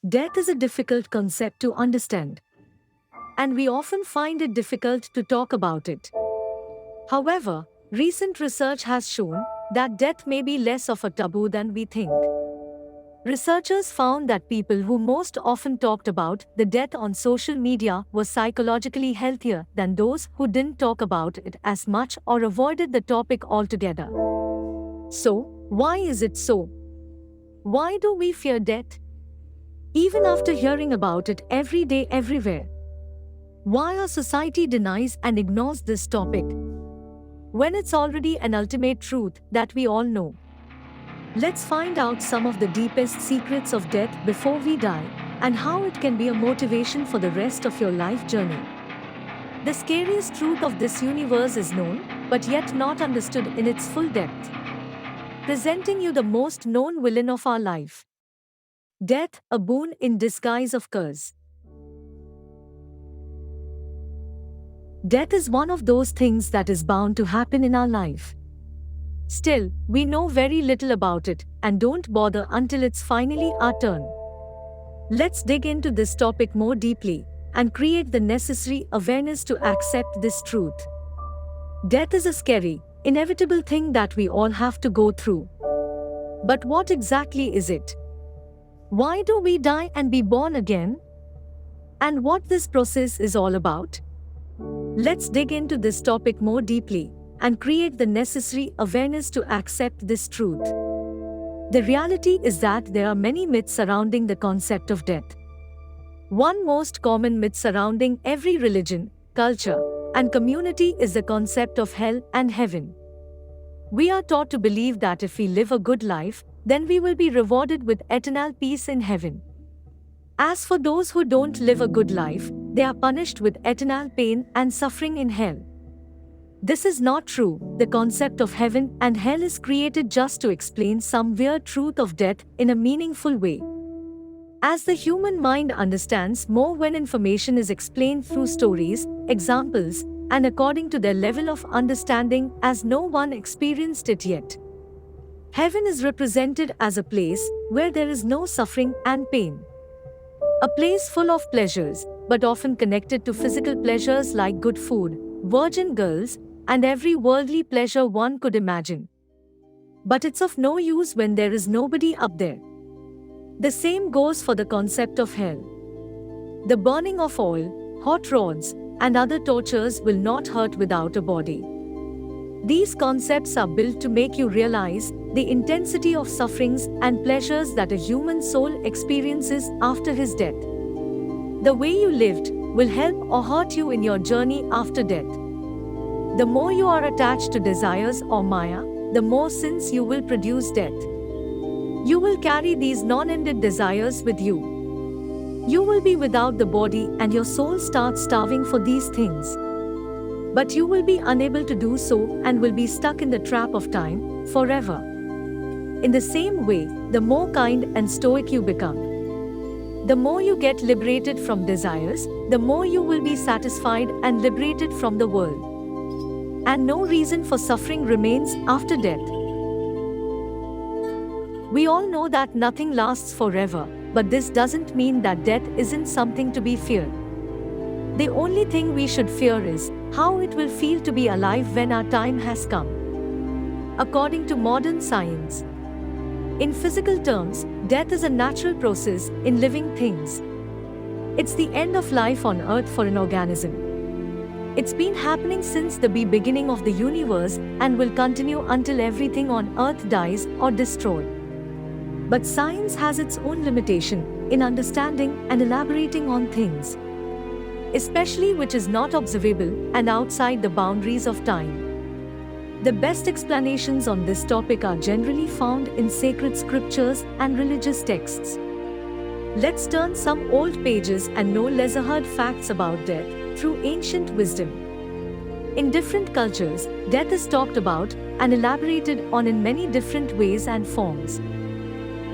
Death is a difficult concept to understand, and we often find it difficult to talk about it. However, recent research has shown that death may be less of a taboo than we think. Researchers found that people who most often talked about the death on social media were psychologically healthier than those who didn't talk about it as much or avoided the topic altogether. So, why is it so? Why do we fear death? Even after hearing about it every day, everywhere. Why our society denies and ignores this topic when it's already an ultimate truth that we all know? Let's find out some of the deepest secrets of death before we die and how it can be a motivation for the rest of your life journey. The scariest truth of this universe is known, but yet not understood in its full depth. Presenting you the most known villain of our life. Death, a boon in disguise of curse. Death is one of those things that is bound to happen in our life. Still, we know very little about it and don't bother until it's finally our turn. Let's dig into this topic more deeply and create the necessary awareness to accept this truth. Death is a scary, inevitable thing that we all have to go through. But what exactly is it? Why do we die and be born again? And what this process is all about? Let's dig into this topic more deeply and create the necessary awareness to accept this truth. The reality is that there are many myths surrounding the concept of death. One most common myth surrounding every religion, culture, and community is the concept of hell and heaven. We are taught to believe that if we live a good life, then we will be rewarded with eternal peace in heaven. As for those who don't live a good life, they are punished with eternal pain and suffering in hell. This is not true. The concept of heaven and hell is created just to explain some weird truth of death in a meaningful way. As the human mind understands more when information is explained through stories, examples, and according to their level of understanding, as no one experienced it yet. Heaven is represented as a place where there is no suffering and pain. A place full of pleasures, but often connected to physical pleasures like good food, virgin girls, and every worldly pleasure one could imagine. But it's of no use when there is nobody up there. The same goes for the concept of hell. The burning of oil, hot rods, and other tortures will not hurt without a body. These concepts are built to make you realize the intensity of sufferings and pleasures that a human soul experiences after his death. The way you lived will help or hurt you in your journey after death. The more you are attached to desires or maya, the more sins you will produce death. You will carry these non-ended desires with you. You will be without the body and your soul starts starving for these things. But you will be unable to do so and will be stuck in the trap of time, forever. In the same way, the more kind and stoic you become, the more you get liberated from desires, the more you will be satisfied and liberated from the world. And no reason for suffering remains after death. We all know that nothing lasts forever, but this doesn't mean that death isn't something to be feared. The only thing we should fear is how it will feel to be alive when our time has come. According to modern science, in physical terms, death is a natural process in living things. It's the end of life on Earth for an organism. It's been happening since the beginning of the universe and will continue until everything on Earth dies or destroyed. But science has its own limitation in understanding and elaborating on things, especially which is not observable and outside the boundaries of time. The best explanations on this topic are generally found in sacred scriptures and religious texts. Let's turn some old pages and know lesser heard facts about death through ancient wisdom. In different cultures, death is talked about and elaborated on in many different ways and forms.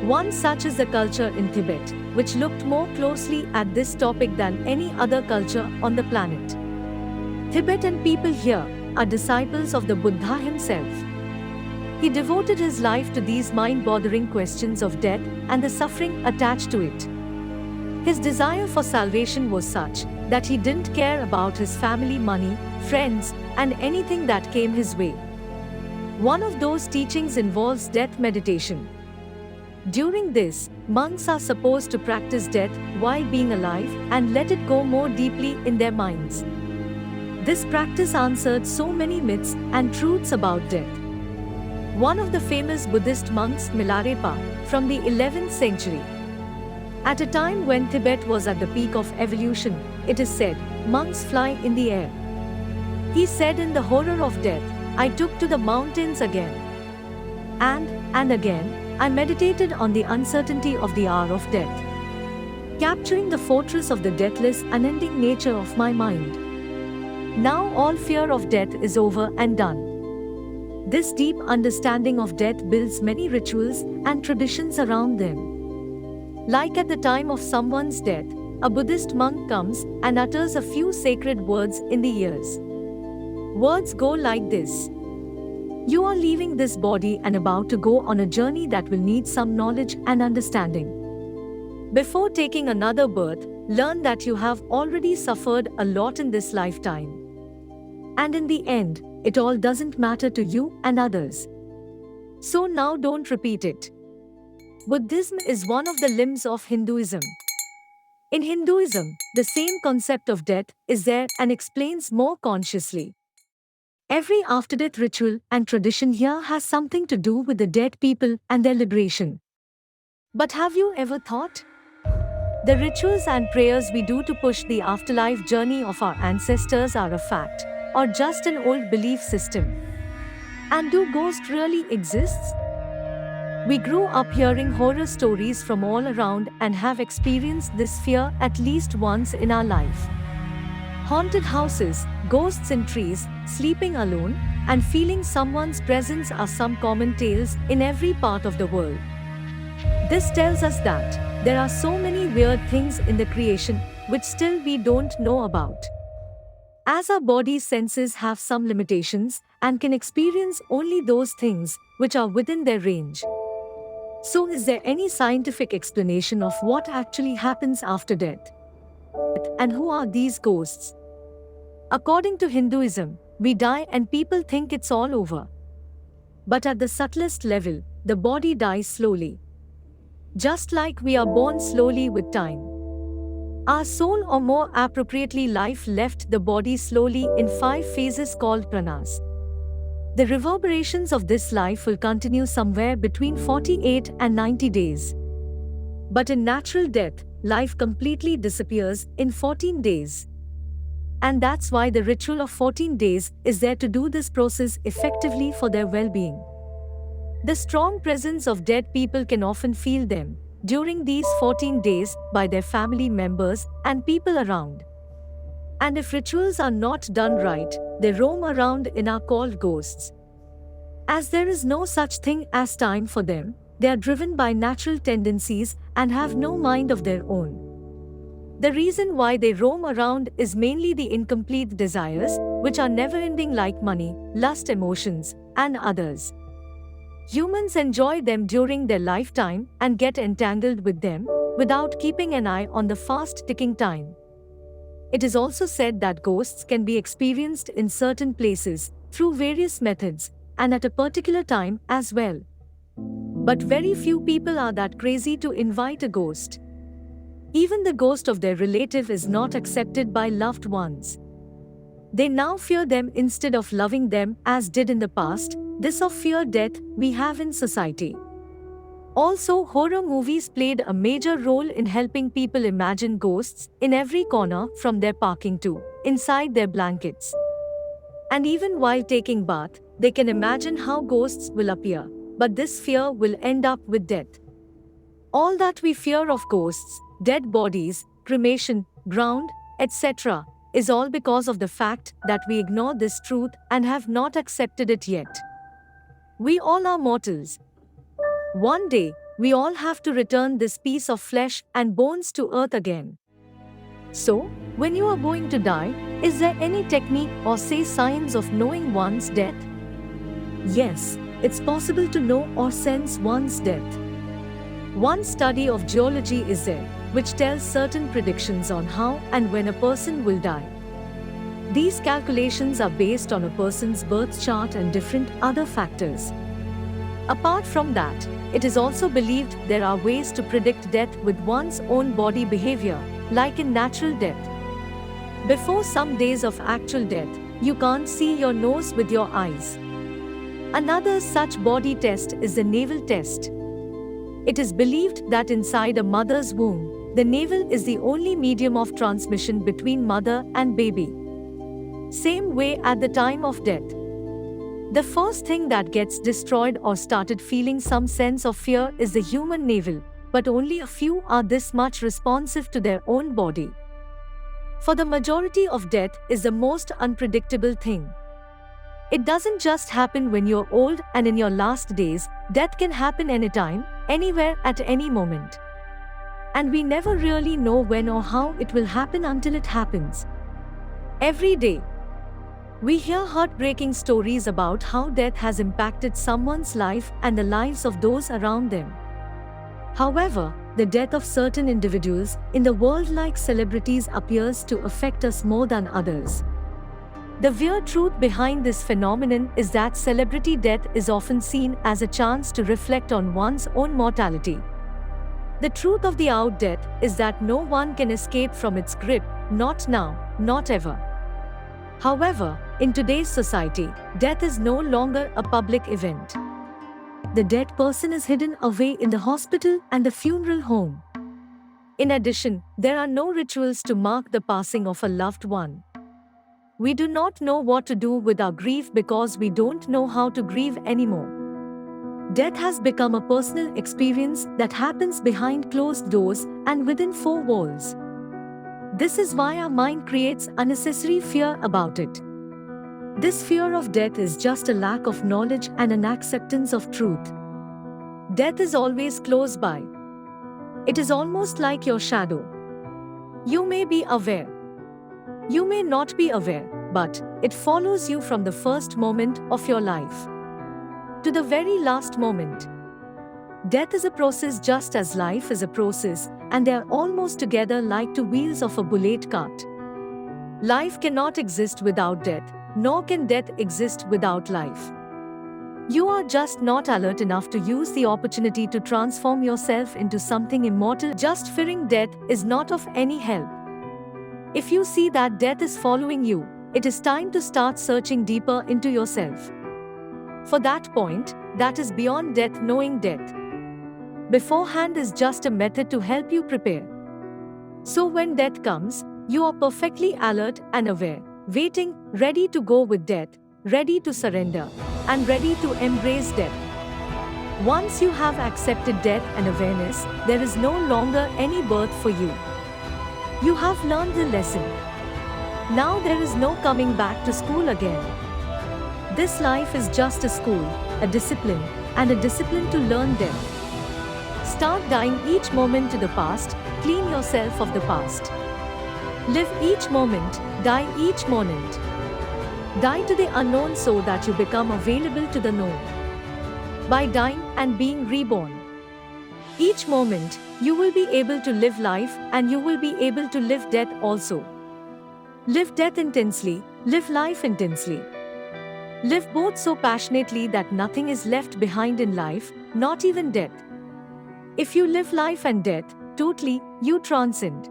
One such is the culture in Tibet, which looked more closely at this topic than any other culture on the planet. Tibetan people here are disciples of the Buddha himself. He devoted his life to these mind-boggling questions of death and the suffering attached to it. His desire for salvation was such that he didn't care about his family, money, friends, and anything that came his way. One of those teachings involves death meditation. During this, monks are supposed to practice death while being alive and let it go more deeply in their minds. This practice answered so many myths and truths about death. One of the famous Buddhist monks, Milarepa, from the 11th century. At a time when Tibet was at the peak of evolution, it is said, monks fly in the air. He said, in the horror of death, I took to the mountains again. And again, I meditated on the uncertainty of the hour of death, capturing the fortress of the deathless, unending nature of my mind. Now all fear of death is over and done. This deep understanding of death builds many rituals and traditions around them. Like at the time of someone's death, a Buddhist monk comes and utters a few sacred words in the ears. Words go like this. You are leaving this body and about to go on a journey that will need some knowledge and understanding. Before taking another birth, learn that you have already suffered a lot in this lifetime. And in the end, it all doesn't matter to you and others. So now don't repeat it. Buddhism is one of the limbs of Hinduism. In Hinduism, the same concept of death is there and explains more consciously. Every after-death ritual and tradition here has something to do with the dead people and their liberation. But have you ever thought? The rituals and prayers we do to push the afterlife journey of our ancestors are a fact, or just an old belief system? And do ghosts really exist? We grew up hearing horror stories from all around and have experienced this fear at least once in our life. Haunted houses, ghosts in trees, sleeping alone, and feeling someone's presence are some common tales in every part of the world. This tells us that there are so many weird things in the creation which still we don't know about. As our body's senses have some limitations and can experience only those things which are within their range. So is there any scientific explanation of what actually happens after death? And who are these ghosts? According to Hinduism, we die and people think it's all over. But at the subtlest level, the body dies slowly. Just like we are born slowly with time. Our soul, or more appropriately life, left the body slowly in 5 phases called pranas. The reverberations of this life will continue somewhere between 48 and 90 days. But in natural death, life completely disappears in 14 days. And that's why the ritual of 14 days is there to do this process effectively for their well-being. The strong presence of dead people can often feel them during these 14 days by their family members and people around. And if rituals are not done right, they roam around and are called ghosts. As there is no such thing as time for them, they are driven by natural tendencies and have no mind of their own. The reason why they roam around is mainly the incomplete desires, which are never-ending, like money, lust, emotions, and others. Humans enjoy them during their lifetime and get entangled with them without keeping an eye on the fast-ticking time. It is also said that ghosts can be experienced in certain places through various methods and at a particular time as well. But very few people are that crazy to invite a ghost. Even the ghost of their relative is not accepted by loved ones. They now fear them instead of loving them as did in the past. This of fear death we have in society. Also, horror movies played a major role in helping people imagine ghosts in every corner, from their parking to inside their blankets. And even while taking bath, they can imagine how ghosts will appear. But this fear will end up with death. All that we fear of ghosts, dead bodies, cremation, ground, etc., is all because of the fact that we ignore this truth and have not accepted it yet. We all are mortals. One day, we all have to return this piece of flesh and bones to earth again. So, when you are going to die, is there any technique or say signs of knowing one's death? Yes, it's possible to know or sense one's death. One study of geology is there. which tells certain predictions on how and when a person will die. These calculations are based on a person's birth chart and different other factors. Apart from that, it is also believed there are ways to predict death with one's own body behavior, like in natural death. Before some days of actual death, you can't see your nose with your eyes. Another such body test is the navel test. It is believed that inside a mother's womb, the navel is the only medium of transmission between mother and baby. Same way at the time of death. The first thing that gets destroyed or started feeling some sense of fear is the human navel, but only a few are this much responsive to their own body. For the majority of death is the most unpredictable thing. It doesn't just happen when you're old and in your last days, death can happen anytime, anywhere at any moment. And we never really know when or how it will happen until it happens. Every day, we hear heartbreaking stories about how death has impacted someone's life and the lives of those around them. However, the death of certain individuals in the world, like celebrities, appears to affect us more than others. The weird truth behind this phenomenon is that celebrity death is often seen as a chance to reflect on one's own mortality. The truth of the out death is that no one can escape from its grip, not now, not ever. However, in today's society, death is no longer a public event. The dead person is hidden away in the hospital and the funeral home. In addition, there are no rituals to mark the passing of a loved one. We do not know what to do with our grief because we don't know how to grieve anymore. Death has become a personal experience that happens behind closed doors and within four walls. This is why our mind creates unnecessary fear about it. This fear of death is just a lack of knowledge and an acceptance of truth. Death is always close by. It is almost like your shadow. You may be aware. You may not be aware, but it follows you from the first moment of your life to the very last moment. Death is a process just as life is a process, and they are almost together like two wheels of a bullet cart. Life cannot exist without death, nor can death exist without life. You are just not alert enough to use the opportunity to transform yourself into something immortal. Just fearing death is not of any help. If you see that death is following you, it is time to start searching deeper into yourself. For that point, that is beyond death, knowing death beforehand is just a method to help you prepare. So when death comes, you are perfectly alert and aware, waiting, ready to go with death, ready to surrender, and ready to embrace death. Once you have accepted death and awareness, there is no longer any birth for you. You have learned the lesson. Now there is no coming back to school again. This life is just a school, a discipline, and a discipline to learn death. Start dying each moment to the past, clean yourself of the past. Live each moment, die each moment. Die to the unknown so that you become available to the known. By dying and being reborn, each moment, you will be able to live life and you will be able to live death also. Live death intensely, live life intensely. Live both so passionately that nothing is left behind in life, not even death. If you live life and death totally, you transcend.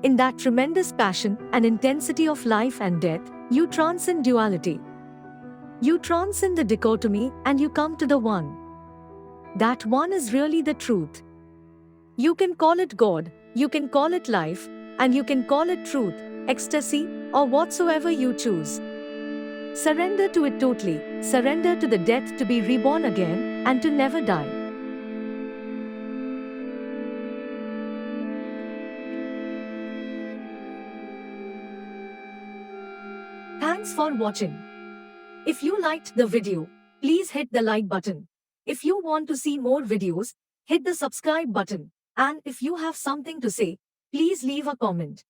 In that tremendous passion and intensity of life and death, you transcend duality. You transcend the dichotomy and you come to the one. That one is really the truth. You can call it God, you can call it life, and you can call it truth, ecstasy, or whatsoever you choose. Surrender to it totally, surrender to the death to be reborn again and to never die. Thanks for watching. If you liked the video, please hit the like button. If you want to see more videos, hit the subscribe button. And if you have something to say, please leave a comment.